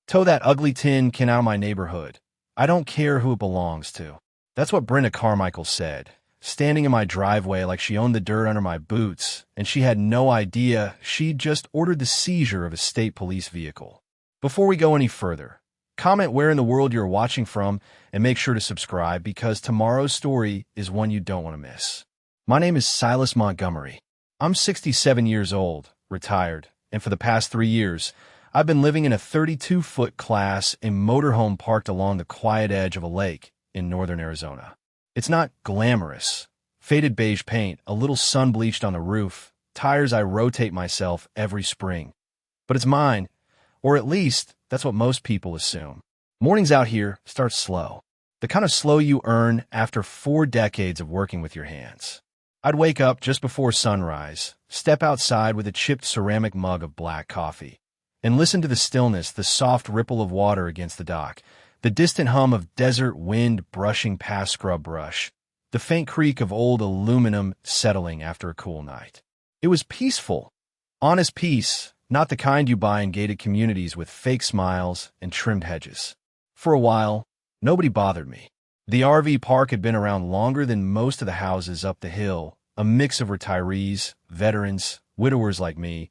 Tow that ugly tin can out of my neighborhood. I don't care who it belongs to. That's what Brenda Carmichael said, standing in my driveway like she owned the dirt under my boots, and she had no idea she'd just ordered the seizure of a state police vehicle. Before we go any further, comment where in the world you're watching from and make sure to subscribe because tomorrow's story is one you don't want to miss. My name is Silas Montgomery. I'm 67 years old, retired, and for the past 3 years, I've been living in a 32-foot Class A motorhome parked along the quiet edge of a lake in northern Arizona. It's not glamorous. Faded beige paint, a little sun-bleached on the roof, tires I rotate myself every spring. But it's mine, or at least that's what most people assume. Mornings out here start slow. The kind of slow you earn after 4 decades of working with your hands. I'd wake up just before sunrise, step outside with a chipped ceramic mug of black coffee, and listen to the stillness, the soft ripple of water against the dock, the distant hum of desert wind brushing past scrub brush, the faint creak of old aluminum settling after a cool night. It was peaceful. Honest peace, not the kind you buy in gated communities with fake smiles and trimmed hedges. For a while, nobody bothered me. The RV park had been around longer than most of the houses up the hill, a mix of retirees, veterans, widowers like me,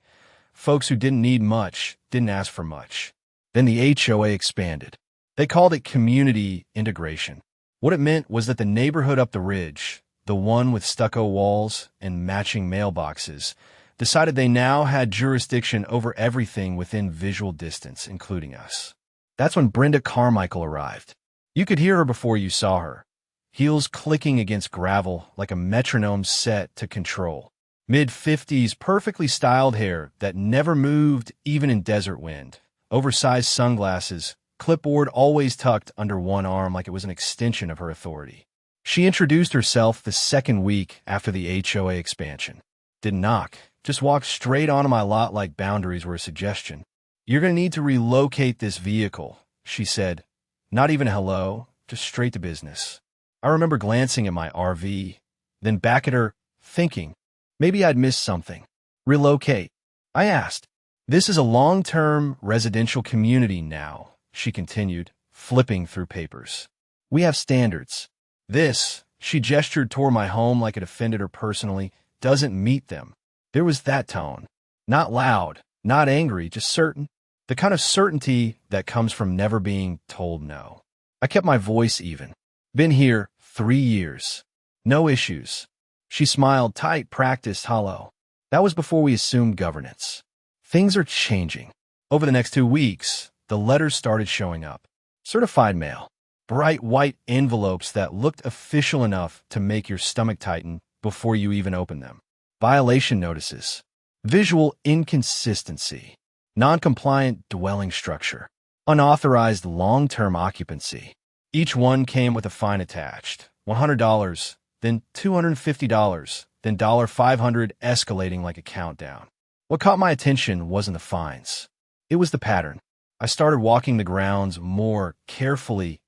folks who didn't need much, didn't ask for much. Then the HOA expanded. They called it community integration. What it meant was that the neighborhood up the ridge, the one with stucco walls and matching mailboxes, decided they now had jurisdiction over everything within visual distance, including us. That's when Brenda Carmichael arrived. You could hear her before you saw her, heels clicking against gravel like a metronome set to control. Mid-50s, perfectly styled hair that never moved even in desert wind. Oversized sunglasses, clipboard always tucked under one arm like it was an extension of her authority. She introduced herself the second week after the HOA expansion. Didn't knock, just walked straight onto my lot like boundaries were a suggestion. "You're going to need to relocate this vehicle," she said. Not even a hello, just straight to business. I remember glancing at my RV, then back at her, thinking, maybe I'd missed something. "Relocate?" I asked. "This is a long-term residential community now," she continued, flipping through papers. "We have standards. This," she gestured toward my home like it offended her personally, "doesn't meet them." There was that tone. Not loud, not angry, just certain. The kind of certainty that comes from never being told no. I kept my voice even. "Been here 3 years. No issues." She smiled, tight, practiced, hollow. That was before we assumed governance. Things are changing. Over the next 2 weeks, the letters started showing up. Certified mail. Bright white envelopes that looked official enough to make your stomach tighten before you even open them. Violation notices. Visual inconsistency. Non-compliant dwelling structure. Unauthorized long-term occupancy. Each one came with a fine attached. $100, then $250, then $500 escalating like a countdown. What caught my attention wasn't the fines. It was the pattern. I started walking the grounds more carefully,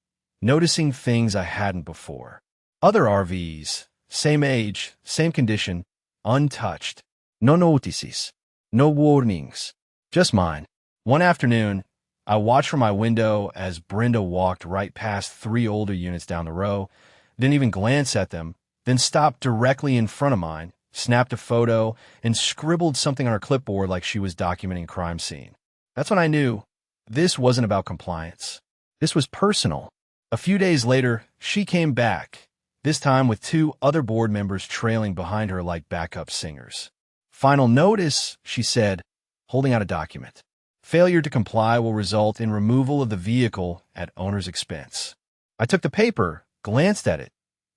noticing things I hadn't before. Other RVs, same age, same condition, untouched. No notices. No warnings. Just mine. One afternoon, I watched from my window as Brenda walked right past 3 older units down the row, didn't even glance at them, then stopped directly in front of mine, snapped a photo, and scribbled something on her clipboard like she was documenting a crime scene. That's when I knew this wasn't about compliance. This was personal. A few days later, she came back, this time with 2 other board members trailing behind her like backup singers. "Final notice," she said, holding out a document. "Failure to comply will result in removal of the vehicle at owner's expense." I took the paper, glanced at it,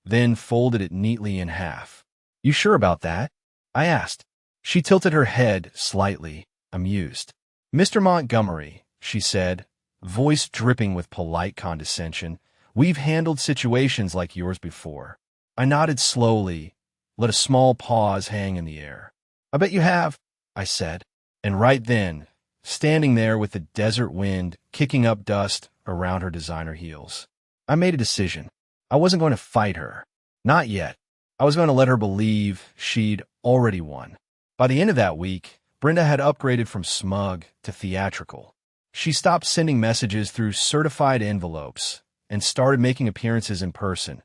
then folded it neatly in half. "You sure about that?" I asked. She tilted her head slightly, amused. "Mr. Montgomery," she said, voice dripping with polite condescension, "we've handled situations like yours before." I nodded slowly, let a small pause hang in the air. "I bet you have," I said. And right then, standing there with the desert wind kicking up dust around her designer heels, I made a decision. I wasn't going to fight her. Not yet. I was going to let her believe she'd already won. By the end of that week, Brenda had upgraded from smug to theatrical. She stopped sending messages through certified envelopes and started making appearances in person,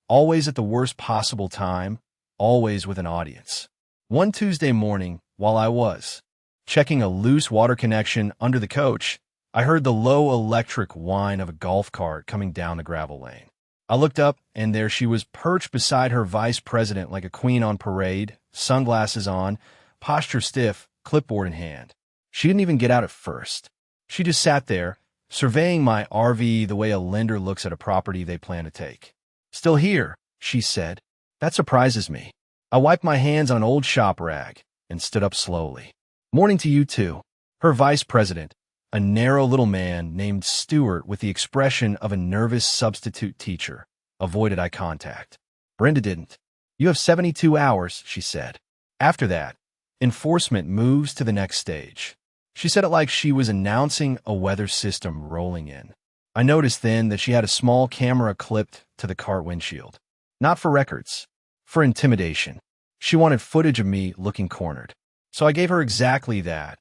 always at the worst possible time, always with an audience. One Tuesday morning, while I was checking a loose water connection under the coach, I heard the low electric whine of a golf cart coming down the gravel lane. I looked up, and there she was perched beside her vice president like a queen on parade, sunglasses on, posture stiff, clipboard in hand. She didn't even get out at first. She just sat there, surveying my RV the way a lender looks at a property they plan to take. "Still here," she said. "That surprises me." I wiped my hands on an old shop rag and stood up slowly. "Morning to you, too." Her vice president, a narrow little man named Stewart with the expression of a nervous substitute teacher, avoided eye contact. Brenda didn't. "You have 72 hours, she said. "After that, enforcement moves to the next stage." She said it like she was announcing a weather system rolling in. I noticed then that she had a small camera clipped to the cart windshield. Not for records, for intimidation. She wanted footage of me looking cornered. So I gave her exactly that,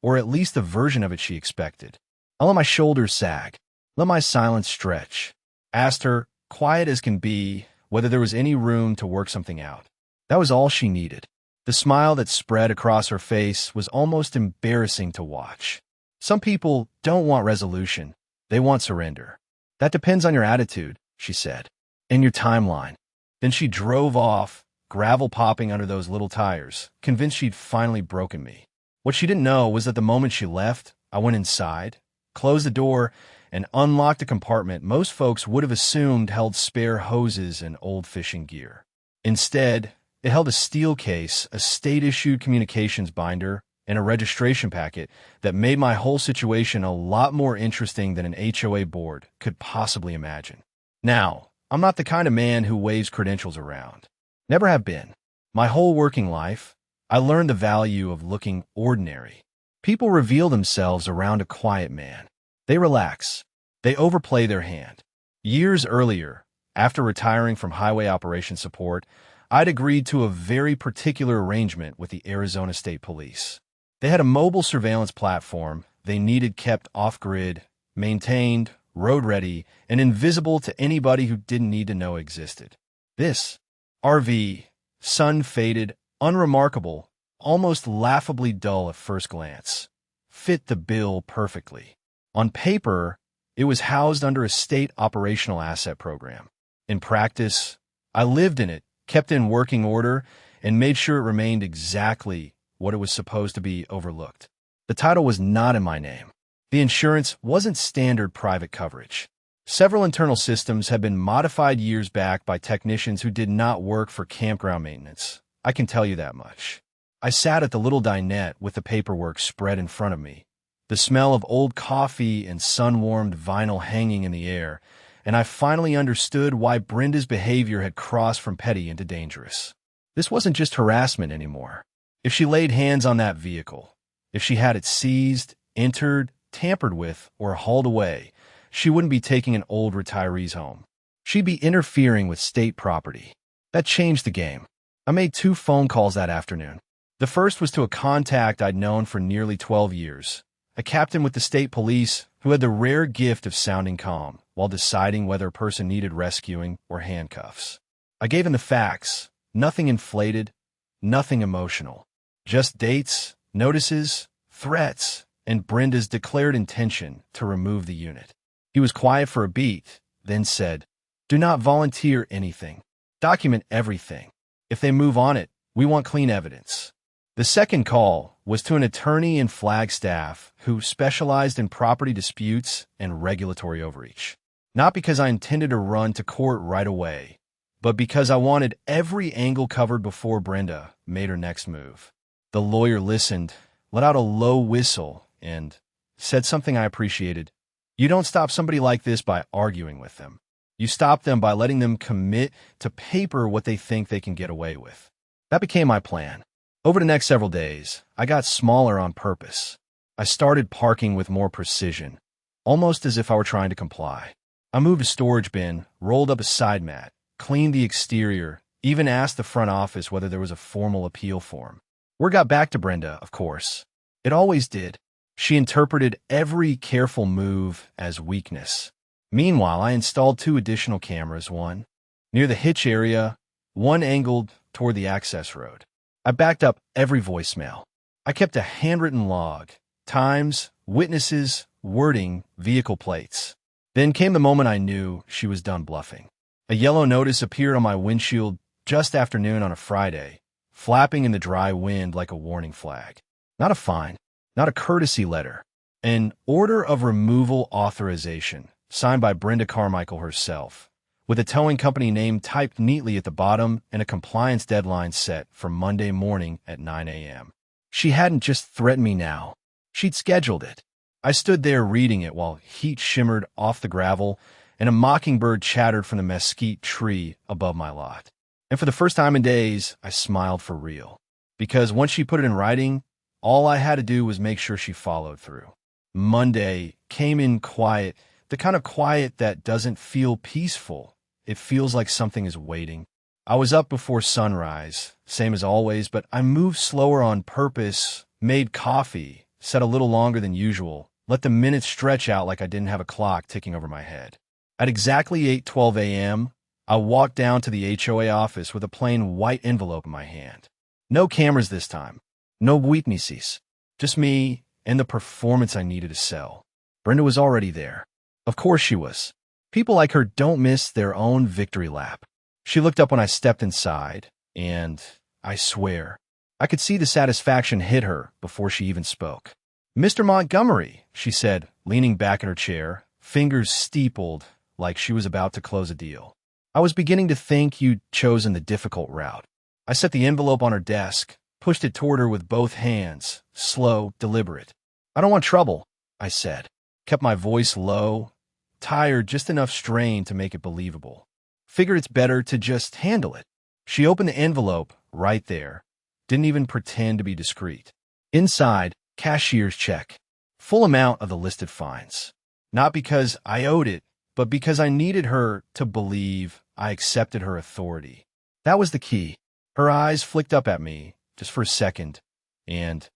or at least the version of it she expected. I let my shoulders sag, let my silence stretch, asked her, quiet as can be, whether there was any room to work something out. That was all she needed. The smile that spread across her face was almost embarrassing to watch. Some people don't want resolution. They want surrender. "That depends on your attitude," she said, "and your timeline." Then she drove off, gravel popping under those little tires, convinced she'd finally broken me. What she didn't know was that the moment she left, I went inside, closed the door, and unlocked a compartment most folks would have assumed held spare hoses and old fishing gear. Instead, it held a steel case, a state-issued communications binder, and a registration packet that made my whole situation a lot more interesting than an HOA board could possibly imagine. Now, I'm not the kind of man who waves credentials around. Never have been. My whole working life, I learned the value of looking ordinary. People reveal themselves around a quiet man. They relax. They overplay their hand. Years earlier, after retiring from highway operations support, I'd agreed to a very particular arrangement with the Arizona State Police. They had a mobile surveillance platform they needed kept off-grid, maintained, road-ready, and invisible to anybody who didn't need to know existed. This RV, sun-faded, unremarkable, almost laughably dull at first glance, fit the bill perfectly. On paper, it was housed under a state operational asset program. In practice, I lived in it, kept in working order, and made sure it remained exactly what it was supposed to be overlooked. The title was not in my name. The insurance wasn't standard private coverage. Several internal systems had been modified years back by technicians who did not work for campground maintenance. I can tell you that much. I sat at the little dinette with the paperwork spread in front of me, the smell of old coffee and sun-warmed vinyl hanging in the air, and I finally understood why Brenda's behavior had crossed from petty into dangerous. This wasn't just harassment anymore. If she laid hands on that vehicle, if she had it seized, entered, tampered with, or hauled away, she wouldn't be taking an old retiree's home. She'd be interfering with state property. That changed the game. I made 2 phone calls that afternoon. The first was to a contact I'd known for nearly 12 years, a captain with the state police who had the rare gift of sounding calm while deciding whether a person needed rescuing or handcuffs. I gave him the facts, nothing inflated, nothing emotional, just dates, notices, threats, and Brenda's declared intention to remove the unit. He was quiet for a beat, then said, "Do not volunteer anything. Document everything. If they move on it, we want clean evidence." The second call was to an attorney in Flagstaff who specialized in property disputes and regulatory overreach. Not because I intended to run to court right away, but because I wanted every angle covered before Brenda made her next move. The lawyer listened, let out a low whistle, and said something I appreciated. "You don't stop somebody like this by arguing with them. You stop them by letting them commit to paper what they think they can get away with." That became my plan. Over the next several days, I got smaller on purpose. I started parking with more precision, almost as if I were trying to comply. I moved a storage bin, rolled up a side mat, cleaned the exterior, even asked the front office whether there was a formal appeal form. Word got back to Brenda, of course. It always did. She interpreted every careful move as weakness. Meanwhile, I installed 2 additional cameras, one near the hitch area, one angled toward the access road. I backed up every voicemail. I kept a handwritten log, times, witnesses, wording, vehicle plates. Then came the moment I knew she was done bluffing. A yellow notice appeared on my windshield just after noon on a Friday, flapping in the dry wind like a warning flag. Not a fine, not a courtesy letter. An order of removal authorization, signed by Brenda Carmichael herself, with a towing company name typed neatly at the bottom and a compliance deadline set for Monday morning at 9 a.m. She hadn't just threatened me now. She'd scheduled it. I stood there reading it while heat shimmered off the gravel and a mockingbird chattered from the mesquite tree above my lot. And for the first time in days, I smiled for real. Because once she put it in writing, all I had to do was make sure she followed through. Monday came in quiet, the kind of quiet that doesn't feel peaceful. It feels like something is waiting. I was up before sunrise, same as always, but I moved slower on purpose, made coffee, sat a little longer than usual, let the minutes stretch out like I didn't have a clock ticking over my head. At exactly 8:12 a.m., I walked down to the HOA office with a plain white envelope in my hand. No cameras this time. No witnesses. Just me and the performance I needed to sell. Brenda was already there. Of course she was. People like her don't miss their own victory lap. She looked up when I stepped inside, and I swear, I could see the satisfaction hit her before she even spoke. "Mr. Montgomery," she said, leaning back in her chair, fingers steepled like she was about to close a deal. "I was beginning to think you'd chosen the difficult route." I set the envelope on her desk, pushed it toward her with both hands, slow, deliberate. "I don't want trouble," I said. Kept my voice low, tired, just enough strain to make it believable. Figured it's better to just handle it. She opened the envelope right there. Didn't even pretend to be discreet. Inside, cashier's check. Full amount of the listed fines. Not because I owed it, but because I needed her to believe I accepted her authority. That was the key. Her eyes flicked up at me, just for a second, and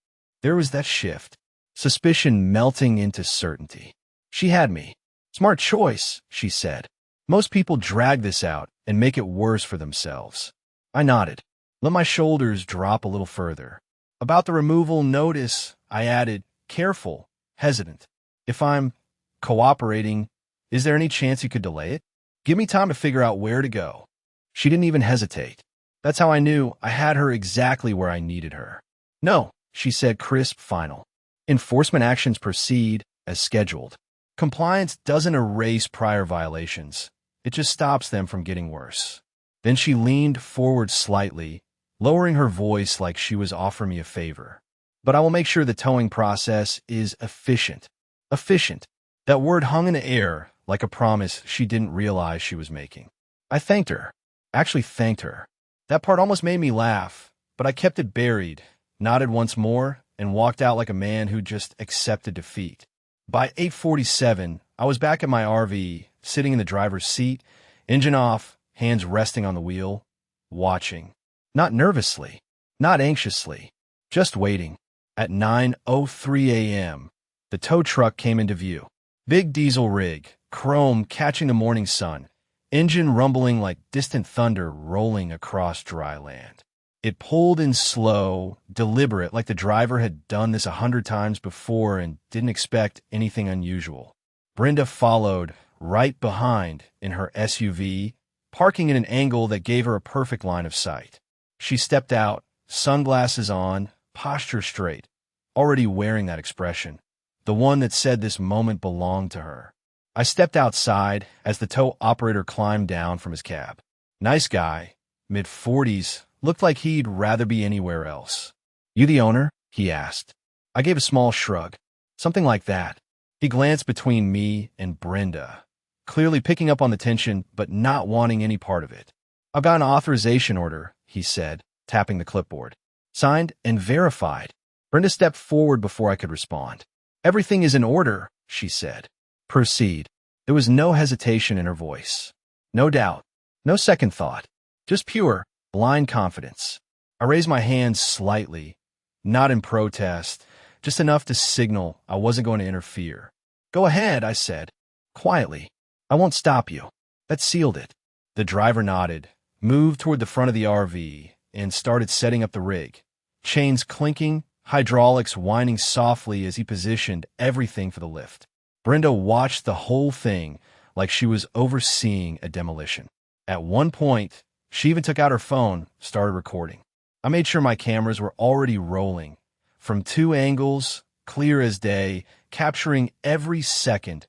there was that shift. Suspicion melting into certainty. She had me. "Smart choice," she said. "Most people drag this out and make it worse for themselves." I nodded. Let my shoulders drop a little further. About the removal notice, I added, careful, hesitant. "If I'm cooperating, is there any chance you could delay it? Give me time to figure out where to go." She didn't even hesitate. That's how I knew I had her exactly where I needed her. "No," she said, crisp, final. "Enforcement actions proceed as scheduled. Compliance doesn't erase prior violations. It just stops them from getting worse." Then she leaned forward slightly, lowering her voice like she was offering me a favor. "But I will make sure the towing process is efficient." Efficient. That word hung in the air like a promise she didn't realize she was making. I thanked her. Actually thanked her. That part almost made me laugh, but I kept it buried, nodded once more, and walked out like a man who just accepted defeat. By 8:47, I was back at my RV, sitting in the driver's seat, engine off, hands resting on the wheel, watching. Not nervously, not anxiously, just waiting. At 9:03 a.m., the tow truck came into view. Big diesel rig, chrome catching the morning sun, engine rumbling like distant thunder rolling across dry land. It pulled in slow, deliberate, like the driver had done this 100 times before and didn't expect anything unusual. Brenda followed right behind in her SUV, parking in an angle that gave her a perfect line of sight. She stepped out, sunglasses on, posture straight, already wearing that expression, the one that said this moment belonged to her. I stepped outside as the tow operator climbed down from his cab. Nice guy, mid-40s, looked like he'd rather be anywhere else. "You the owner?" he asked. I gave a small shrug. Something like that. He glanced between me and Brenda, clearly picking up on the tension but not wanting any part of it. "I've got an authorization order," he said, tapping the clipboard. "Signed and verified." Brenda stepped forward before I could respond. "Everything is in order," she said. "Proceed." There was no hesitation in her voice. No doubt. No second thought. Just pure, blind confidence. I raised my hands slightly, not in protest, just enough to signal I wasn't going to interfere. "Go ahead," I said, quietly. "I won't stop you." That sealed it. The driver nodded, moved toward the front of the RV, and started setting up the rig. Chains clinking, hydraulics whining softly as he positioned everything for the lift. Brenda watched the whole thing like she was overseeing a demolition. At one point, she even took out her phone, started recording. I made sure my cameras were already rolling, from 2 angles, clear as day, capturing every second,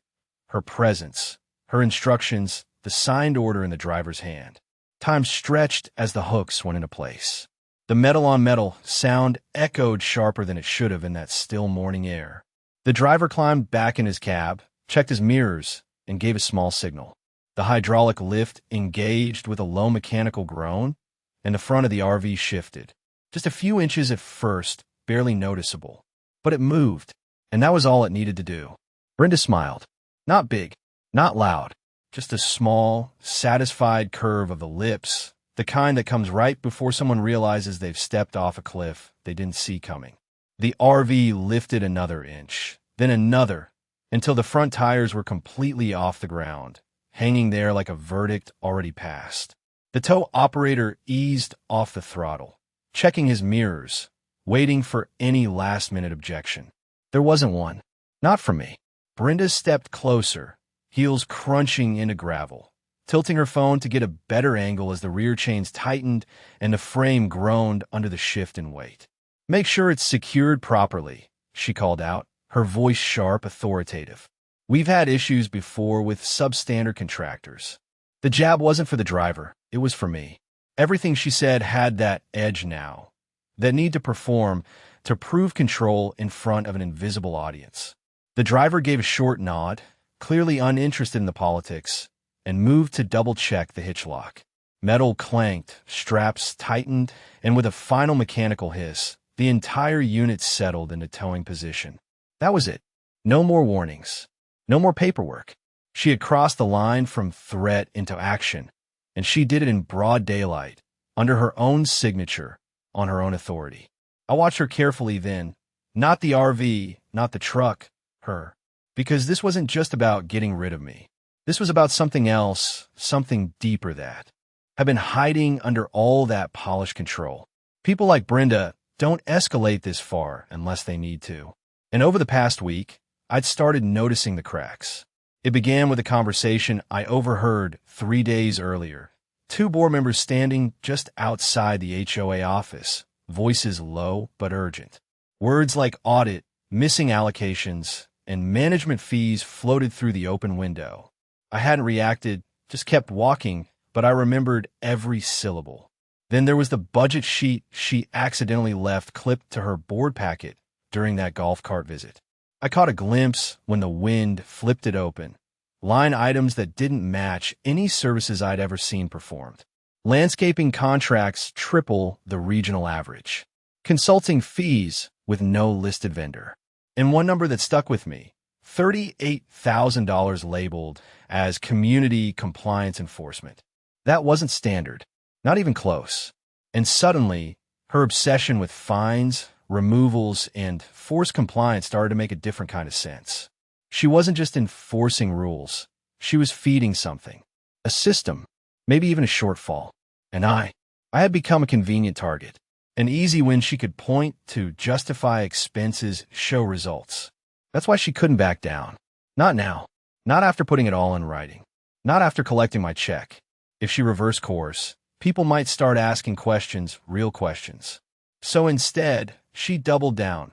her presence, her instructions, the signed order in the driver's hand. Time stretched as the hooks went into place. The metal-on-metal sound echoed sharper than it should have in that still morning air. The driver climbed back in his cab, checked his mirrors, and gave a small signal. The hydraulic lift engaged with a low mechanical groan, and the front of the RV shifted. Just a few inches at first, barely noticeable. But it moved, and that was all it needed to do. Brenda smiled. Not big, not loud, just a small, satisfied curve of the lips, the kind that comes right before someone realizes they've stepped off a cliff they didn't see coming. The RV lifted another inch, then another, until the front tires were completely off the ground, hanging there like a verdict already passed. The tow operator eased off the throttle, checking his mirrors, waiting for any last-minute objection. There wasn't one. Not from me. Brenda stepped closer, heels crunching into gravel, tilting her phone to get a better angle as the rear chains tightened and the frame groaned under the shift in weight. "Make sure it's secured properly," she called out, her voice sharp, authoritative. "We've had issues before with substandard contractors." The jab wasn't for the driver, it was for me. Everything she said had that edge now, that need to perform, to prove control in front of an invisible audience. The driver gave a short nod, clearly uninterested in the politics, and moved to double-check the hitch lock. Metal clanked, straps tightened, and with a final mechanical hiss, the entire unit settled into towing position. That was it. No more warnings. No more paperwork. She had crossed the line from threat into action, and she did it in broad daylight, under her own signature, on her own authority. I watched her carefully then, not the RV, not the truck, her, because this wasn't just about getting rid of me. This was about something else, something deeper that had been hiding under all that polished control. People like Brenda don't escalate this far unless they need to. And over the past week, I'd started noticing the cracks. It began with a conversation I overheard 3 days earlier. 2 board members standing just outside the HOA office, voices low but urgent. Words like audit, missing allocations, and management fees floated through the open window. I hadn't reacted, just kept walking, but I remembered every syllable. Then there was the budget sheet she accidentally left clipped to her board packet during that golf cart visit. I caught a glimpse when the wind flipped it open. Line items that didn't match any services I'd ever seen performed. Landscaping contracts triple the regional average. Consulting fees with no listed vendor. And one number that stuck with me, $38,000 labeled as community compliance enforcement. That wasn't standard, not even close. And suddenly, her obsession with fines, removals, and forced compliance started to make a different kind of sense. She wasn't just enforcing rules. She was feeding something. A system, maybe even a shortfall. And I had become a convenient target. An easy win she could point to, justify expenses, show results. That's why she couldn't back down. Not now. Not after putting it all in writing. Not after collecting my check. If she reversed course, people might start asking questions, real questions. So instead, she doubled down,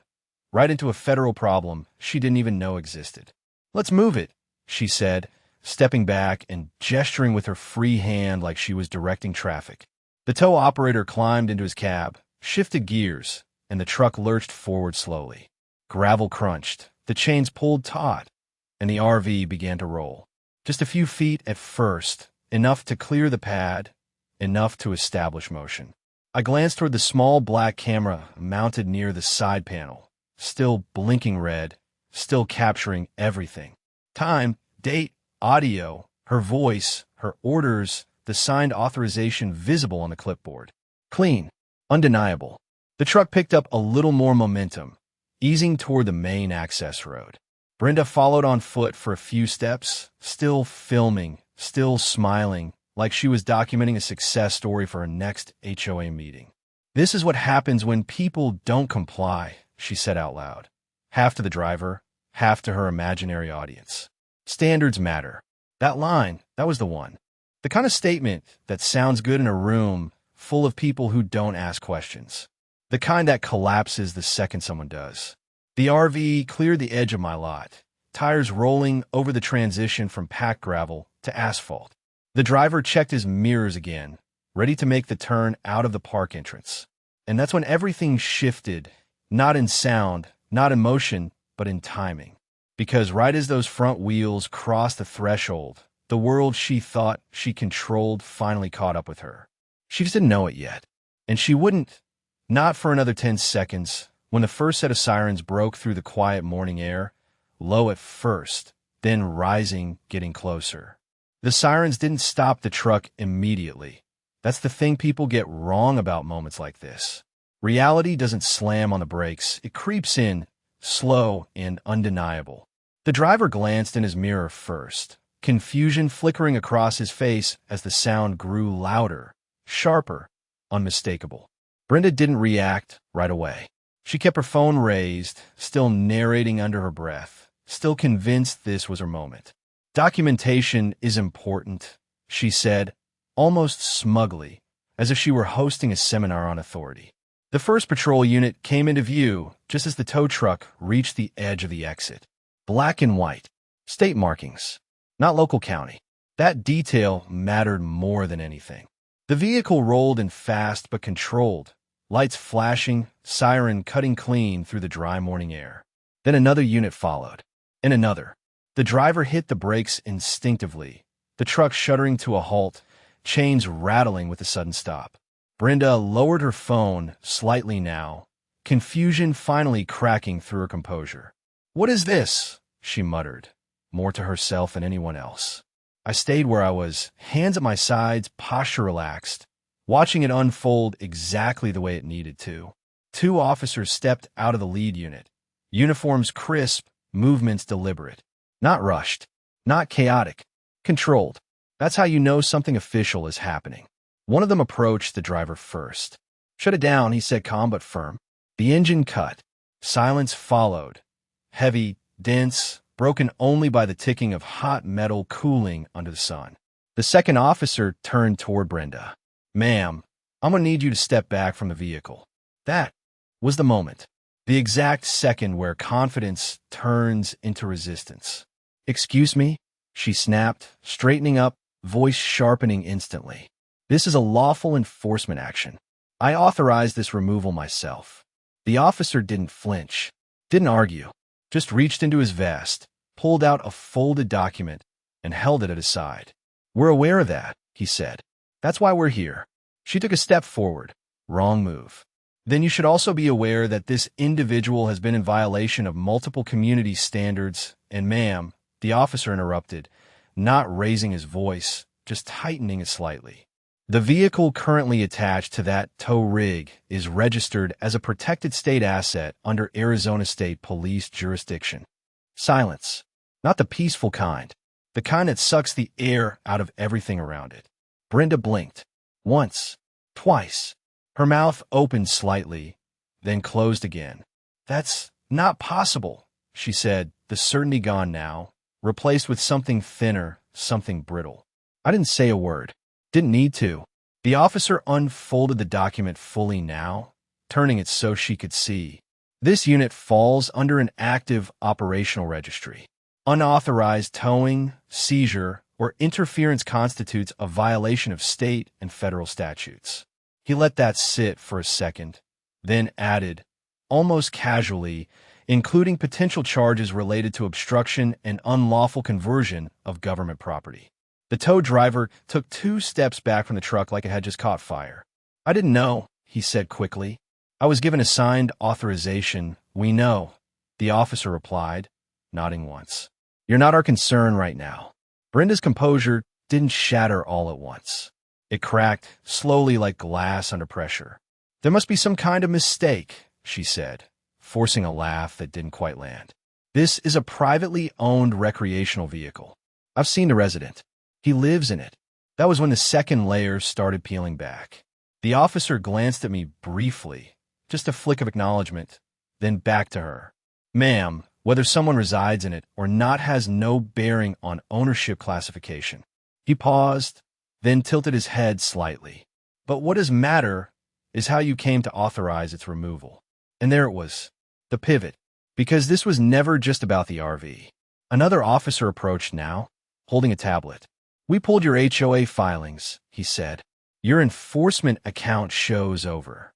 right into a federal problem she didn't even know existed. "Let's move it," she said, stepping back and gesturing with her free hand like she was directing traffic. The tow operator climbed into his cab, shifted gears, and the truck lurched forward slowly. Gravel crunched, the chains pulled taut, and the RV began to roll. Just a few feet at first, enough to clear the pad, enough to establish motion. I glanced toward the small black camera mounted near the side panel, still blinking red, still capturing everything. Time, date, audio, her voice, her orders, the signed authorization visible on the clipboard. Clean, undeniable. The truck picked up a little more momentum, easing toward the main access road. Brenda followed on foot for a few steps, still filming, still smiling, like she was documenting a success story for her next HOA meeting. "This is what happens when people don't comply," she said out loud. Half to the driver, half to her imaginary audience. Standards matter. That line, that was the one. The kind of statement that sounds good in a room full of people who don't ask questions. The kind that collapses the second someone does. The RV cleared the edge of my lot, tires rolling over the transition from packed gravel to asphalt. The driver checked his mirrors again, ready to make the turn out of the park entrance. And that's when everything shifted, not in sound, not in motion, but in timing. Because right as those front wheels crossed the threshold, the world she thought she controlled finally caught up with her. She just didn't know it yet. And she wouldn't, not for another 10 seconds, when the first set of sirens broke through the quiet morning air, low at first, then rising, getting closer. The sirens didn't stop the truck immediately. That's the thing people get wrong about moments like this. Reality doesn't slam on the brakes. It creeps in, slow and undeniable. The driver glanced in his mirror first, confusion flickering across his face as the sound grew louder, sharper, unmistakable. Brenda didn't react right away. She kept her phone raised, still narrating under her breath, still convinced this was her moment. "Documentation is important," she said, almost smugly, as if she were hosting a seminar on authority. The first patrol unit came into view just as the tow truck reached the edge of the exit. Black and white. State markings. Not local county. That detail mattered more than anything. The vehicle rolled in fast but controlled, lights flashing, siren cutting clean through the dry morning air. Then another unit followed, and another. The driver hit the brakes instinctively, the truck shuddering to a halt, chains rattling with a sudden stop. Brenda lowered her phone slightly now, confusion finally cracking through her composure. "What is this?" she muttered, more to herself than anyone else. I stayed where I was, hands at my sides, posture relaxed, watching it unfold exactly the way it needed to. Two officers stepped out of the lead unit, uniforms crisp, movements deliberate. Not rushed, not chaotic, controlled. That's how you know something official is happening. One of them approached the driver first. "Shut it down," he said, calm but firm. The engine cut. Silence followed. Heavy, dense, broken only by the ticking of hot metal cooling under the sun. The second officer turned toward Brenda. "Ma'am, I'm going to need you to step back from the vehicle." That was the moment. The exact second where confidence turns into resistance. "Excuse me?" she snapped, straightening up, voice sharpening instantly. "This is a lawful enforcement action. I authorized this removal myself." The officer didn't flinch, didn't argue, just reached into his vest, pulled out a folded document, and held it at his side. "We're aware of that," he said. "That's why we're here." She took a step forward. "Wrong move." "Then you should also be aware that this individual has been in violation of multiple community standards, and ma'am," the officer interrupted, not raising his voice, just tightening it slightly. "The vehicle currently attached to that tow rig is registered as a protected state asset under Arizona State Police jurisdiction." Silence. Not the peaceful kind. The kind that sucks the air out of everything around it. Brenda blinked. Once. Twice. Her mouth opened slightly, then closed again. "That's not possible," she said, the certainty gone now, replaced with something thinner, something brittle. "I didn't say a word. Didn't need to." The officer unfolded the document fully now, turning it so she could see. "This unit falls under an active operational registry. Unauthorized towing, seizure, or interference constitutes a violation of state and federal statutes." He let that sit for a second, then added, almost casually, including potential charges related to obstruction and unlawful conversion of government property. The tow driver took 2 steps back from the truck like it had just caught fire. "I didn't know," he said quickly. "I was given a signed authorization." "We know," the officer replied, nodding once. "You're not our concern right now." Brenda's composure didn't shatter all at once. It cracked, slowly like glass under pressure. "There must be some kind of mistake," she said, forcing a laugh that didn't quite land. This is a privately owned recreational vehicle. I've seen the resident. He lives in it. That was when the second layer started peeling back. The officer glanced at me briefly, just a flick of acknowledgement, then back to her. Ma'am, whether someone resides in it or not has no bearing on ownership classification. He paused, then tilted his head slightly. But what does matter is how you came to authorize its removal. And there it was, the pivot, because this was never just about the RV. Another officer approached now, holding a tablet. We pulled your HOA filings, he said. Your enforcement account shows over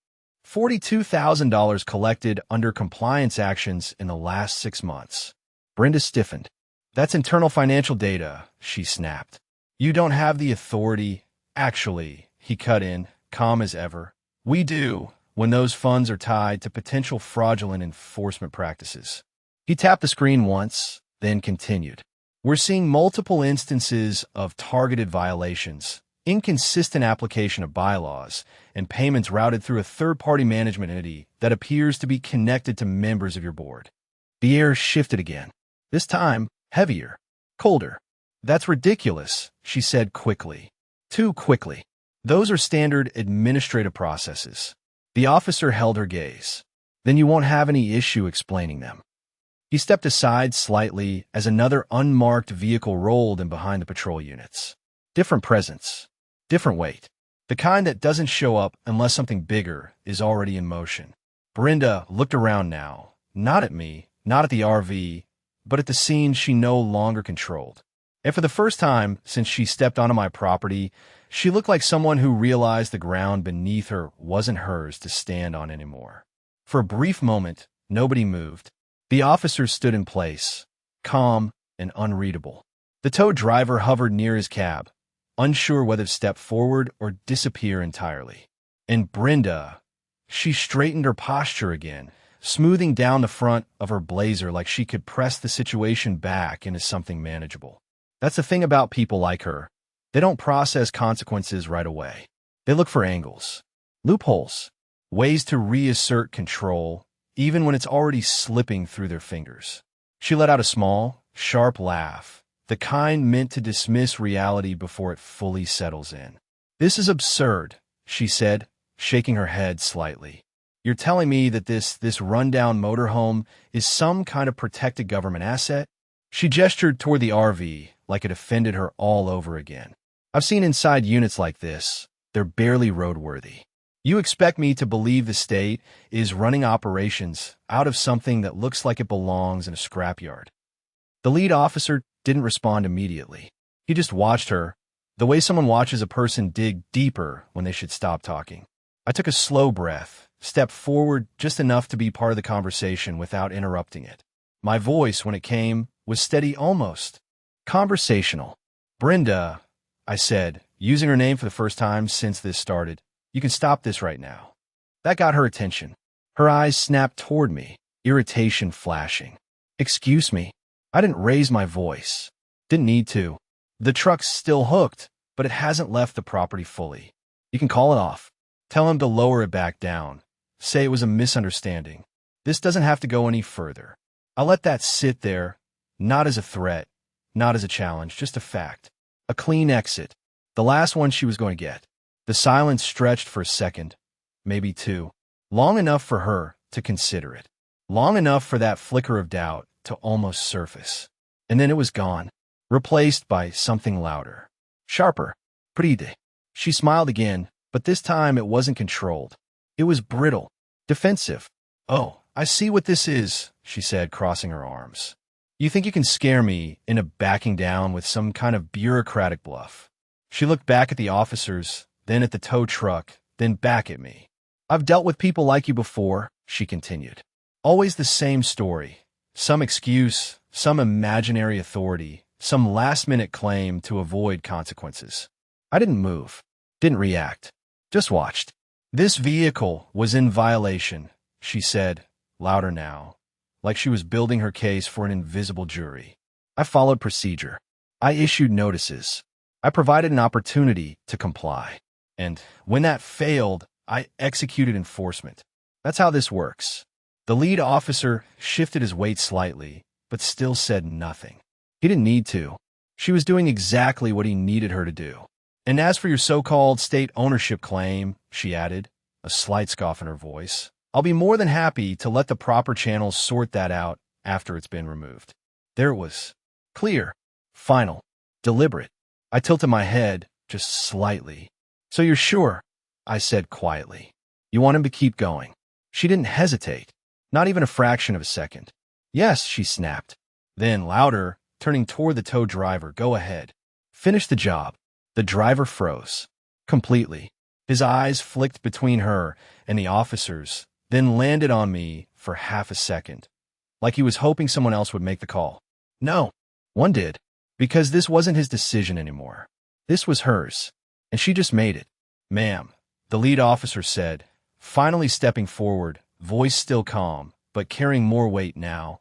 $42,000 collected under compliance actions in the last 6 months. Brenda stiffened. That's internal financial data, she snapped. You don't have the authority. Actually, he cut in, calm as ever. We do, when those funds are tied to potential fraudulent enforcement practices. He tapped the screen once, then continued. We're seeing multiple instances of targeted violations, inconsistent application of bylaws, and payments routed through a third-party management entity that appears to be connected to members of your board. The air shifted again, this time heavier, colder. That's ridiculous, she said quickly. Too quickly. Those are standard administrative processes. The officer held her gaze. Then you won't have any issue explaining them. He stepped aside slightly as another unmarked vehicle rolled in behind the patrol units. Different presence, different weight. The kind that doesn't show up unless something bigger is already in motion. Brenda looked around now, not at me, not at the RV, but at the scene she no longer controlled. And for the first time since she stepped onto my property, she looked like someone who realized the ground beneath her wasn't hers to stand on anymore. For a brief moment, nobody moved. The officer stood in place, calm and unreadable. The tow driver hovered near his cab, unsure whether to step forward or disappear entirely. And Brenda, she straightened her posture again, smoothing down the front of her blazer like she could press the situation back into something manageable. That's the thing about people like her. They don't process consequences right away. They look for angles, loopholes, ways to reassert control, even when it's already slipping through their fingers. She let out a small, sharp laugh, the kind meant to dismiss reality before it fully settles in. This is absurd, she said, shaking her head slightly. You're telling me that this rundown motorhome is some kind of protected government asset? She gestured toward the RV like it offended her all over again. I've seen inside units like this. They're barely roadworthy. You expect me to believe the state is running operations out of something that looks like it belongs in a scrapyard. The lead officer didn't respond immediately. He just watched her, the way someone watches a person dig deeper when they should stop talking. I took a slow breath, stepped forward just enough to be part of the conversation without interrupting it. My voice, when it came, was steady, almost conversational. Brenda, I said, using her name for the first time since this started. You can stop this right now. That got her attention. Her eyes snapped toward me, irritation flashing. Excuse me. I didn't raise my voice. Didn't need to. The truck's still hooked, but it hasn't left the property fully. You can call it off. Tell him to lower it back down. Say it was a misunderstanding. This doesn't have to go any further. I'll let that sit there, not as a threat, not as a challenge, just a fact. A clean exit. The last one she was going to get. The silence stretched for a second, maybe two. Long enough for her to consider it. Long enough for that flicker of doubt to almost surface. And then it was gone, replaced by something louder. Sharper. Pretty. She smiled again, but this time it wasn't controlled. It was brittle. Defensive. Oh, I see what this is, she said, crossing her arms. You think you can scare me into backing down with some kind of bureaucratic bluff. She looked back at the officers, then at the tow truck, then back at me. I've dealt with people like you before, she continued. Always the same story. Some excuse, some imaginary authority, some last-minute claim to avoid consequences. I didn't move, didn't react, just watched. This vehicle was in violation, she said, louder now, like she was building her case for an invisible jury. I followed procedure. I issued notices. I provided an opportunity to comply. And when that failed, I executed enforcement. That's how this works. The lead officer shifted his weight slightly, but still said nothing. He didn't need to. She was doing exactly what he needed her to do. And as for your so-called state ownership claim, she added, a slight scoff in her voice, I'll be more than happy to let the proper channels sort that out after it's been removed. There it was. Clear. Final. Deliberate. I tilted my head, just slightly. So you're sure? I said quietly. You want him to keep going? She didn't hesitate. Not even a fraction of a second. Yes, she snapped. Then, louder, turning toward the tow driver, go ahead. Finish the job. The driver froze. Completely. His eyes flicked between her and the officers, then landed on me for half a second, like he was hoping someone else would make the call. No, one did, because this wasn't his decision anymore. This was hers, and she just made it. Ma'am, the lead officer said, finally stepping forward, voice still calm, but carrying more weight now.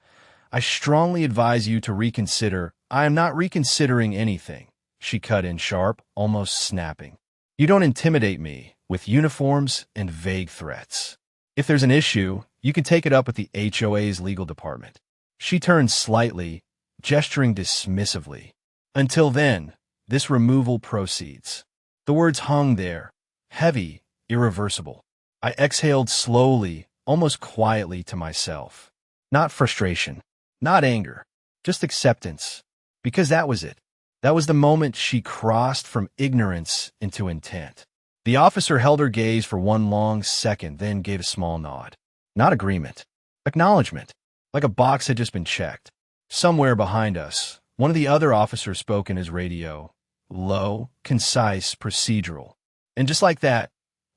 I strongly advise you to reconsider. I am not reconsidering anything, she cut in sharp, almost snapping. You don't intimidate me with uniforms and vague threats. If there's an issue, you can take it up with the HOA's legal department. She turned slightly, gesturing dismissively. Until then, this removal proceeds. The words hung there, heavy, irreversible. I exhaled slowly, almost quietly to myself. Not frustration, not anger, just acceptance. Because that was it. That was the moment she crossed from ignorance into intent. The officer held her gaze for one long second, then gave a small nod. Not agreement. Acknowledgement. Like a box had just been checked. Somewhere behind us, one of the other officers spoke in his radio. Low, concise, procedural. And just like that,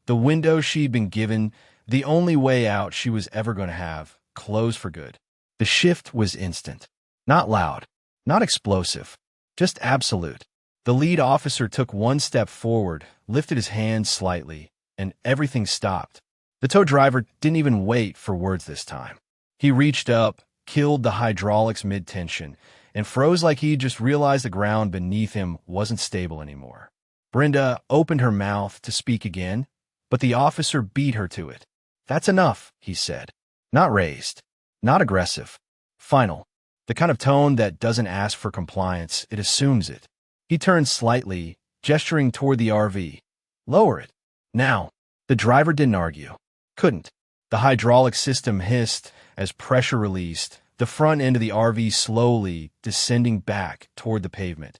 the window she'd been given, the only way out she was ever going to have, closed for good. The shift was instant. Not loud. Not explosive. Just absolute. The lead officer took one step forward, lifted his hand slightly, and everything stopped. The tow driver didn't even wait for words this time. He reached up, killed the hydraulics mid-tension, and froze like he just realized the ground beneath him wasn't stable anymore. Brenda opened her mouth to speak again, but the officer beat her to it. That's enough, he said. Not raised. Not aggressive. Final. The kind of tone that doesn't ask for compliance, it assumes it. He turned slightly, gesturing toward the RV. Lower it. Now. The driver didn't argue. Couldn't. The hydraulic system hissed as pressure released, the front end of the RV slowly descending back toward the pavement,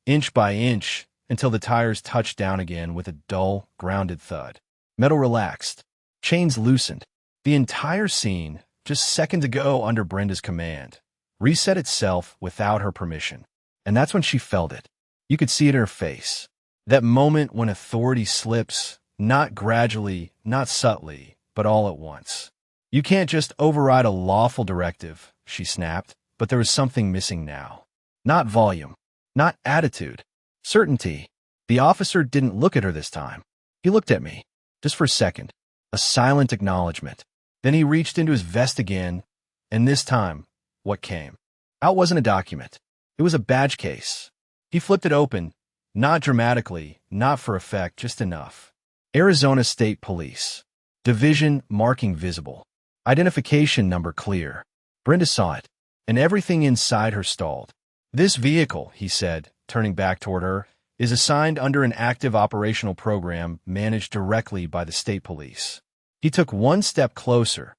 inch by inch, until the tires touched down again with a dull, grounded thud. Metal relaxed. Chains loosened. The entire scene, just seconds ago under Brenda's command, reset itself without her permission. And that's when she felt it. You could see it in her face. That moment when authority slips, not gradually, not subtly, but all at once. You can't just override a lawful directive, she snapped, but there was something missing now. Not volume. Not attitude. Certainty. The officer didn't look at her this time. He looked at me. Just for a second. A silent acknowledgement. Then he reached into his vest again, and this time, what came? Out wasn't a document. It was a badge case. He flipped it open, not dramatically, not for effect, just enough. Arizona State Police. Division marking visible. Identification number clear. Brenda saw it, and everything inside her stalled. This vehicle, he said, turning back toward her, is assigned under an active operational program managed directly by the state police. He took one step closer,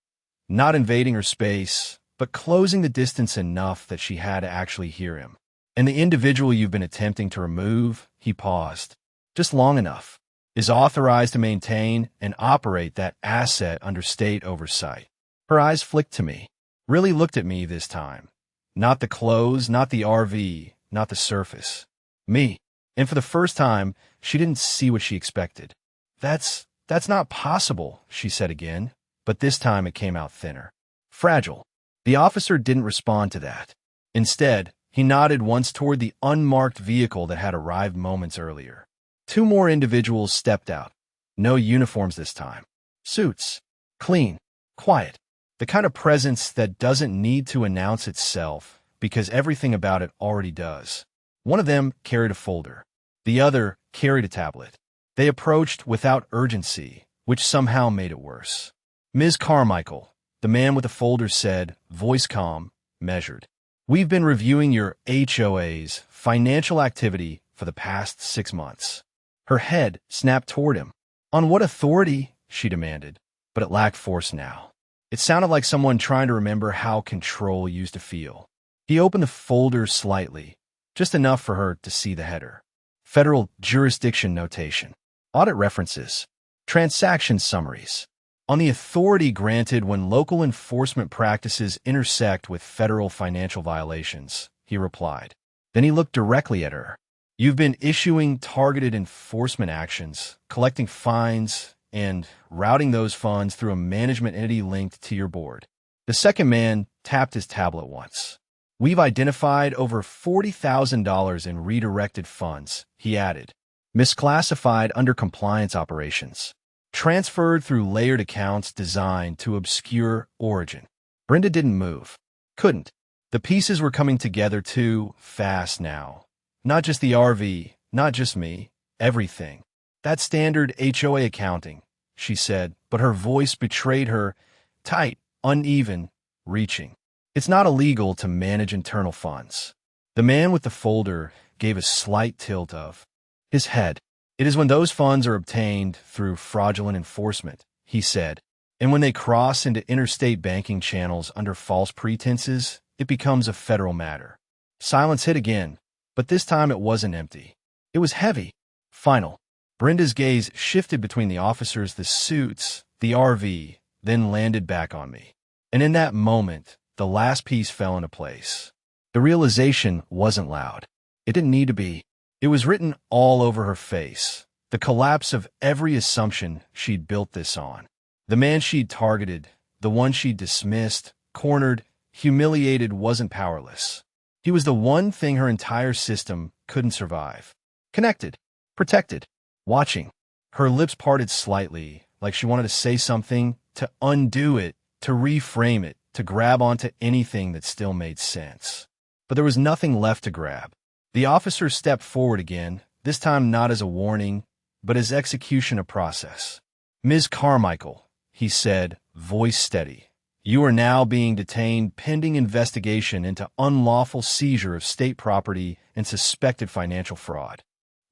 not invading her space, but closing the distance enough that she had to actually hear him. And the individual you've been attempting to remove, he paused, just long enough, is authorized to maintain and operate that asset under state oversight. Her eyes flicked to me, really looked at me this time. Not the clothes, not the RV, not the surface. Me. And for the first time, she didn't see what she expected. That's not possible, she said again, but this time it came out thinner. Fragile. The officer didn't respond to that. Instead, he nodded once toward the unmarked vehicle that had arrived moments earlier. Two more individuals stepped out. No uniforms this time. Suits. Clean. Quiet. The kind of presence that doesn't need to announce itself because everything about it already does. One of them carried a folder. The other carried a tablet. They approached without urgency, which somehow made it worse. Ms. Carmichael, The man with the folder said, voice calm, measured. We've been reviewing your HOA's financial activity for the past 6 months. Her head snapped toward him. On what authority? She demanded, but it lacked force now. It sounded like someone trying to remember how control used to feel. He opened the folder slightly, just enough for her to see the header. Federal jurisdiction notation. Audit references. Transaction summaries. On the authority granted when local enforcement practices intersect with federal financial violations, he replied. Then he looked directly at her. You've been issuing targeted enforcement actions, collecting fines, and routing those funds through a management entity linked to your board. The second man tapped his tablet once. We've identified over $40,000 in redirected funds, he added. Misclassified under compliance operations. Transferred through layered accounts designed to obscure origin. Brenda didn't move. Couldn't. The pieces were coming together too fast now. Not just the RV, not just me, everything. That's standard HOA accounting, she said, but her voice betrayed her. Tight, uneven, reaching. It's not illegal to manage internal funds. The man with the folder gave a slight tilt of his head. It is when those funds are obtained through fraudulent enforcement, he said, and when they cross into interstate banking channels under false pretenses, it becomes a federal matter. Silence hit again, but this time it wasn't empty. It was heavy. Final. Brenda's gaze shifted between the officers, the suits, the RV, then landed back on me. And in that moment, the last piece fell into place. The realization wasn't loud. It didn't need to be. It was written all over her face. The collapse of every assumption she'd built this on. The man she'd targeted, the one she'd dismissed, cornered, humiliated, wasn't powerless. He was the one thing her entire system couldn't survive. Connected, protected, watching. Her lips parted slightly, like she wanted to say something, to undo it, to reframe it, to grab onto anything that still made sense. But there was nothing left to grab. The officer stepped forward again, this time not as a warning, but as execution of process. Ms. Carmichael, he said, voice steady. You are now being detained pending investigation into unlawful seizure of state property and suspected financial fraud.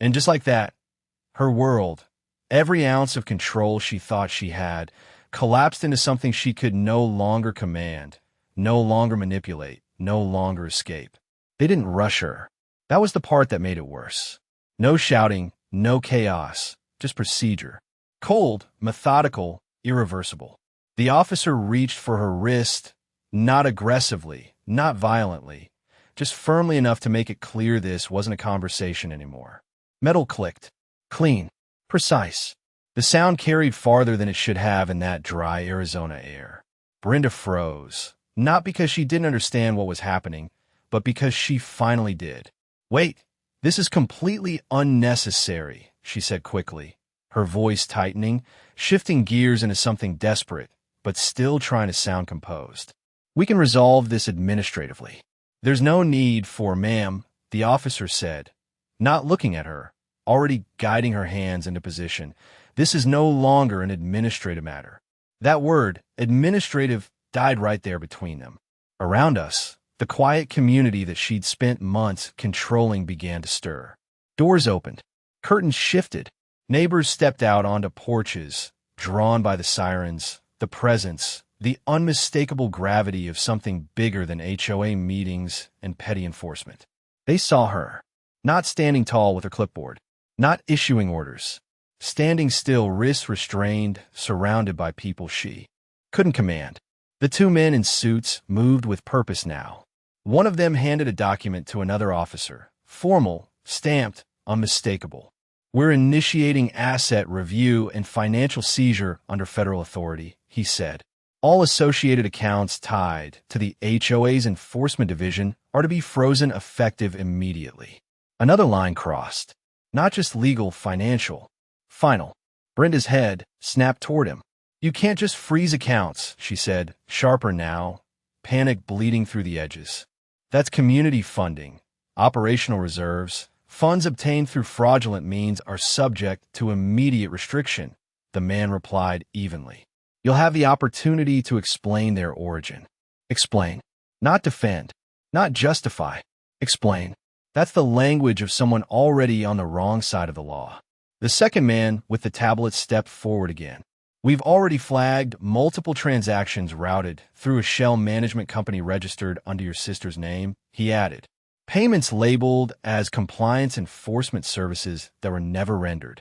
And just like that, her world, every ounce of control she thought she had, collapsed into something she could no longer command, no longer manipulate, no longer escape. They didn't rush her. That was the part that made it worse. No shouting, no chaos, just procedure. Cold, methodical, irreversible. The officer reached for her wrist, not aggressively, not violently, just firmly enough to make it clear this wasn't a conversation anymore. Metal clicked. Clean. Precise. The sound carried farther than it should have in that dry Arizona air. Brenda froze, not because she didn't understand what was happening, but because she finally did. Wait, this is completely unnecessary, she said quickly, her voice tightening, shifting gears into something desperate, but still trying to sound composed. We can resolve this administratively. There's no need for, ma'am, the officer said, not looking at her, already guiding her hands into position. This is no longer an administrative matter. That word, administrative, died right there between them. Around us, the quiet community that she'd spent months controlling began to stir. Doors opened. Curtains shifted. Neighbors stepped out onto porches, drawn by the sirens, the presence, the unmistakable gravity of something bigger than HOA meetings and petty enforcement. They saw her, not standing tall with her clipboard, not issuing orders, standing still, wrists restrained, surrounded by people she couldn't command. The two men in suits moved with purpose now. One of them handed a document to another officer, formal, stamped, unmistakable. We're initiating asset review and financial seizure under federal authority, he said. All associated accounts tied to the HOA's enforcement division are to be frozen effective immediately. Another line crossed. Not just legal, financial. Final. Brenda's head snapped toward him. You can't just freeze accounts, she said, sharper now, panic bleeding through the edges. That's community funding, operational reserves. Funds obtained through fraudulent means are subject to immediate restriction, the man replied evenly. You'll have the opportunity to explain their origin. Explain. Not defend. Not justify. Explain. That's the language of someone already on the wrong side of the law. The second man with the tablet stepped forward again. We've already flagged multiple transactions routed through a shell management company registered under your sister's name, he added. Payments labeled as compliance enforcement services that were never rendered.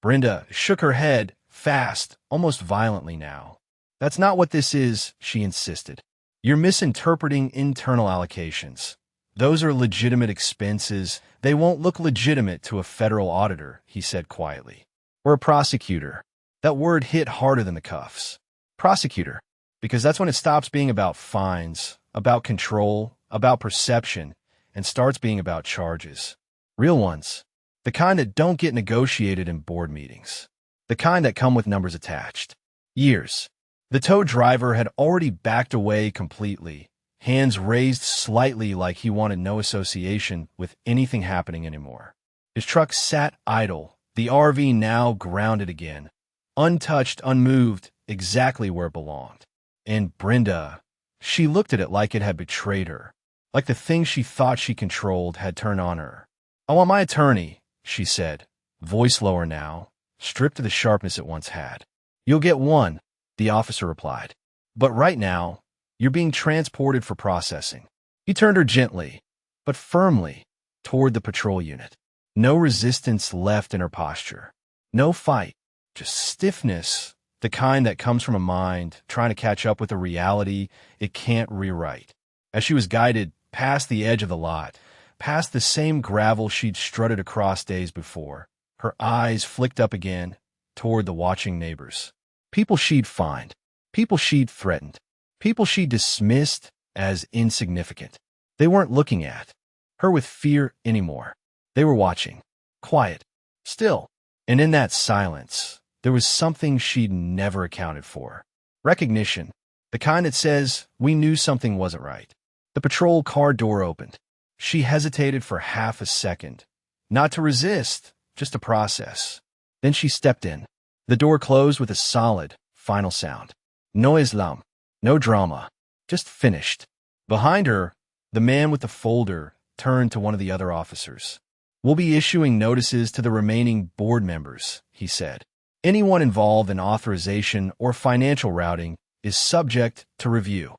Brenda shook her head, fast, almost violently now. That's not what this is, she insisted. You're misinterpreting internal allocations. Those are legitimate expenses. They won't look legitimate to a federal auditor, he said quietly. Or a prosecutor. That word hit harder than the cuffs. Prosecutor. Because that's when it stops being about fines, about control, about perception, and starts being about charges. Real ones. The kind that don't get negotiated in board meetings. The kind that come with numbers attached. Years. The tow driver had already backed away completely, hands raised slightly like he wanted no association with anything happening anymore. His truck sat idle, the RV now grounded again, untouched, unmoved, exactly where it belonged. And Brenda, she looked at it like it had betrayed her, like the thing she thought she controlled had turned on her. I want my attorney, she said, voice lower now, stripped to the sharpness it once had. You'll get one, the officer replied. But right now, you're being transported for processing. He turned her gently, but firmly, toward the patrol unit. No resistance left in her posture. No fight, just stiffness, the kind that comes from a mind trying to catch up with a reality it can't rewrite. As she was guided past the edge of the lot, past the same gravel she'd strutted across days before, her eyes flicked up again toward the watching neighbors. People she'd fined, people she'd threatened, people she dismissed as insignificant. They weren't looking at her with fear anymore. They were watching, quiet, still. And in that silence, there was something she'd never accounted for. Recognition, the kind that says, we knew something wasn't right. The patrol car door opened. She hesitated for half a second, not to resist, just to process. Then she stepped in. The door closed with a solid, final sound. No Islam, no drama, just finished. Behind her, the man with the folder turned to one of the other officers. We'll be issuing notices to the remaining board members, he said. Anyone involved in authorization or financial routing is subject to review.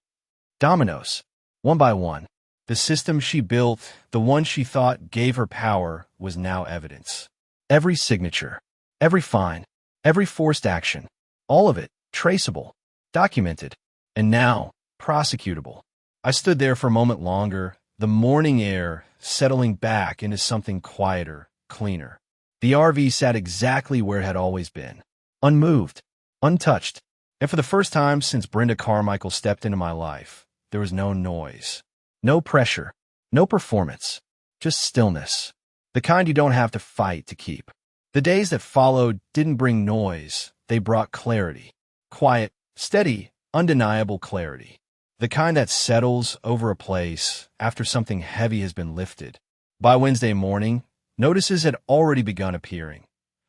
Dominoes, one by one. The system she built, the one she thought gave her power, was now evidence. Every signature, every fine, every forced action, all of it traceable, documented, and now prosecutable. I stood there for a moment longer, the morning air settling back into something quieter, cleaner. The RV sat exactly where it had always been, unmoved, untouched, and for the first time since Brenda Carmichael stepped into my life, there was no noise, no pressure, no performance, just stillness, the kind you don't have to fight to keep. The days that followed didn't bring noise, they brought clarity. Quiet, steady, undeniable clarity. The kind that settles over a place after something heavy has been lifted. By Wednesday morning, notices had already begun appearing.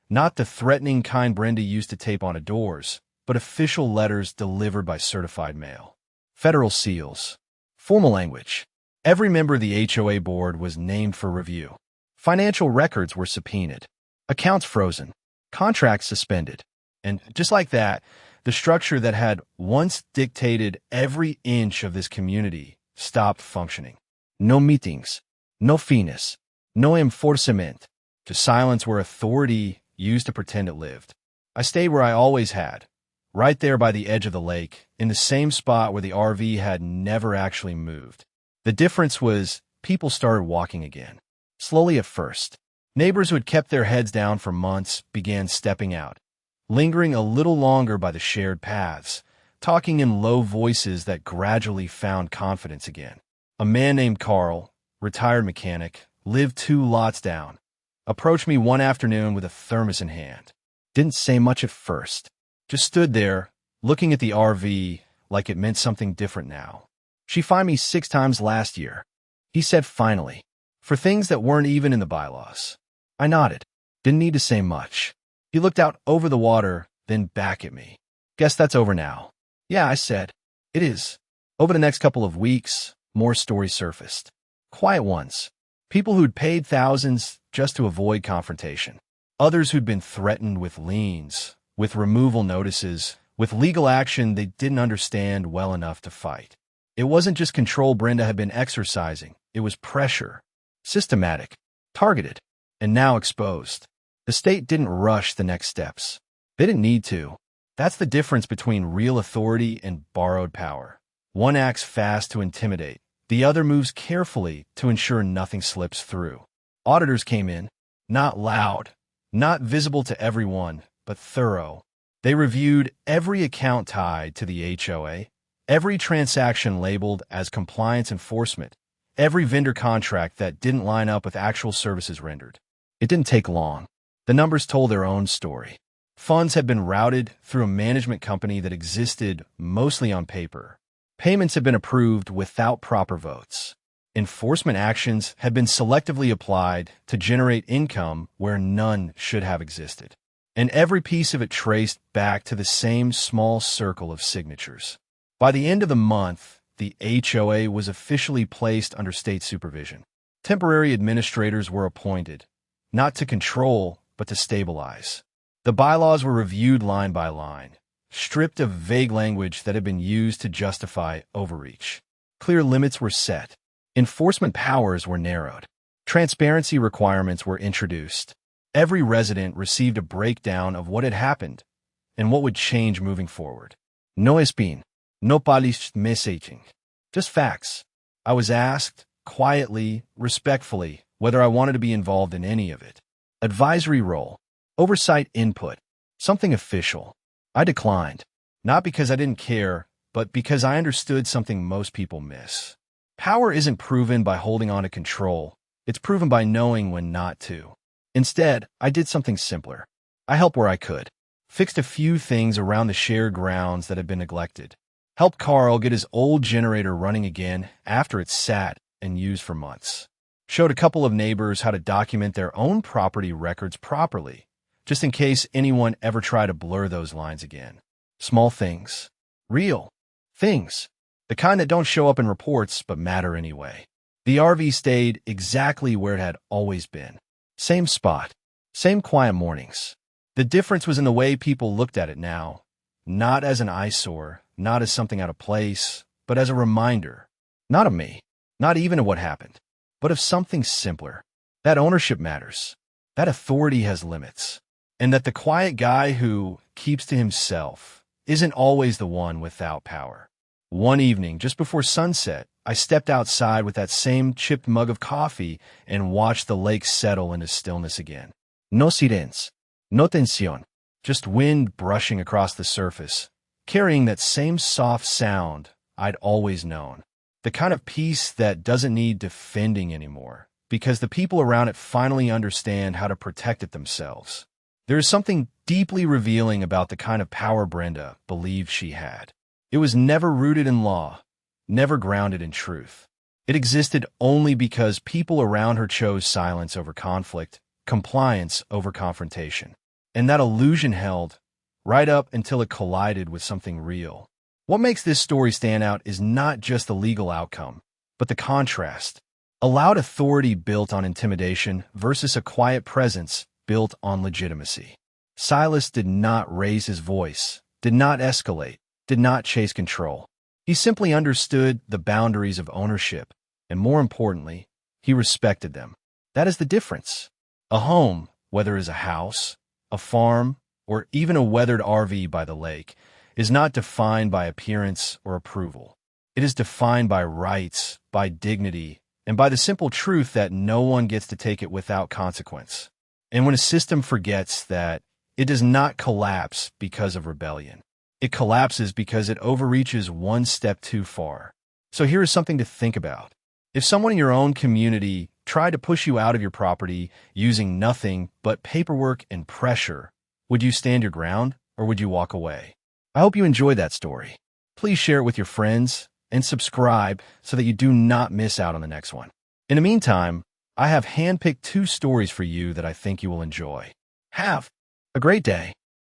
Not the threatening kind Brenda used to tape onto doors, but official letters delivered by certified mail. Federal seals. Formal language. Every member of the HOA board was named for review. Financial records were subpoenaed. Accounts frozen. Contracts suspended. And just like that, the structure that had once dictated every inch of this community stopped functioning. No meetings, no finis, no enforcement, just silence where authority used to pretend it lived. I stayed where I always had, right there by the edge of the lake, in the same spot where the RV had never actually moved. The difference was people started walking again, slowly at first. Neighbors who had kept their heads down for months began stepping out, lingering a little longer by the shared paths, talking in low voices that gradually found confidence again. A man named Carl, retired mechanic, lived 2 lots down, approached me one afternoon with a thermos in hand. Didn't say much at first, just stood there, looking at the RV like it meant something different now. She fined me 6 times last year, he said finally, for things that weren't even in the bylaws. I nodded, didn't need to say much. He looked out over the water, then back at me. Guess that's over now. Yeah, I said. It is. Over the next couple of weeks, more stories surfaced. Quiet ones. People who'd paid thousands just to avoid confrontation. Others who'd been threatened with liens, with removal notices, with legal action they didn't understand well enough to fight. It wasn't just control Brenda had been exercising. It was pressure. Systematic. Targeted. And now exposed. The state didn't rush the next steps. They didn't need to. That's the difference between real authority and borrowed power. One acts fast to intimidate. The other moves carefully to ensure nothing slips through. Auditors came in, not loud, not visible to everyone, but thorough. They reviewed every account tied to the HOA, every transaction labeled as compliance enforcement, every vendor contract that didn't line up with actual services rendered. It didn't take long. The numbers told their own story. Funds had been routed through a management company that existed mostly on paper. Payments had been approved without proper votes. Enforcement actions had been selectively applied to generate income where none should have existed. And every piece of it traced back to the same small circle of signatures. By the end of the month, the HOA was officially placed under state supervision. Temporary administrators were appointed, not to control, but to stabilize. The bylaws were reviewed line by line, stripped of vague language that had been used to justify overreach. Clear limits were set. Enforcement powers were narrowed. Transparency requirements were introduced. Every resident received a breakdown of what had happened and what would change moving forward. No espin, no polished messaging, just facts. I was asked, quietly, respectfully, whether I wanted to be involved in any of it. Advisory role, oversight input, something official. I declined, not because I didn't care, but because I understood something most people miss. Power isn't proven by holding on to control. It's proven by knowing when not to. Instead, I did something simpler. I helped where I could. Fixed a few things around the shared grounds that had been neglected. Helped Carl get his old generator running again after it sat and used for months. Showed a couple of neighbors how to document their own property records properly, just in case anyone ever tried to blur those lines again. Small things. Real things. The kind that don't show up in reports but matter anyway. The RV stayed exactly where it had always been. Same spot. Same quiet mornings. The difference was in the way people looked at it now. Not as an eyesore, not as something out of place, but as a reminder. Not of me. Not even of what happened. But of something simpler. That ownership matters. That authority has limits. And that the quiet guy who keeps to himself isn't always the one without power. One evening, just before sunset, I stepped outside with that same chipped mug of coffee and watched the lake settle into stillness again. No sirens, no tensión, just wind brushing across the surface, carrying that same soft sound I'd always known. The kind of peace that doesn't need defending anymore, because the people around it finally understand how to protect it themselves. There is something deeply revealing about the kind of power Brenda believed she had. It was never rooted in law, never grounded in truth. It existed only because people around her chose silence over conflict, compliance over confrontation. And that illusion held right up until it collided with something real. What makes this story stand out is not just the legal outcome, but the contrast. A loud authority built on intimidation versus a quiet presence built on legitimacy. Silas did not raise his voice, did not escalate, did not chase control. He simply understood the boundaries of ownership, and more importantly, he respected them. That is the difference. A home, whether it is a house, a farm, or even a weathered RV by the lake, is not defined by appearance or approval. It is defined by rights, by dignity, and by the simple truth that no one gets to take it without consequence. And when a system forgets that, it does not collapse because of rebellion. It collapses because it overreaches one step too far. So here is something to think about. If someone in your own community tried to push you out of your property using nothing but paperwork and pressure, would you stand your ground or would you walk away? I hope you enjoyed that story. Please share it with your friends and subscribe so that you do not miss out on the next one. In the meantime, I have handpicked 2 stories for you that I think you will enjoy. Have a great day.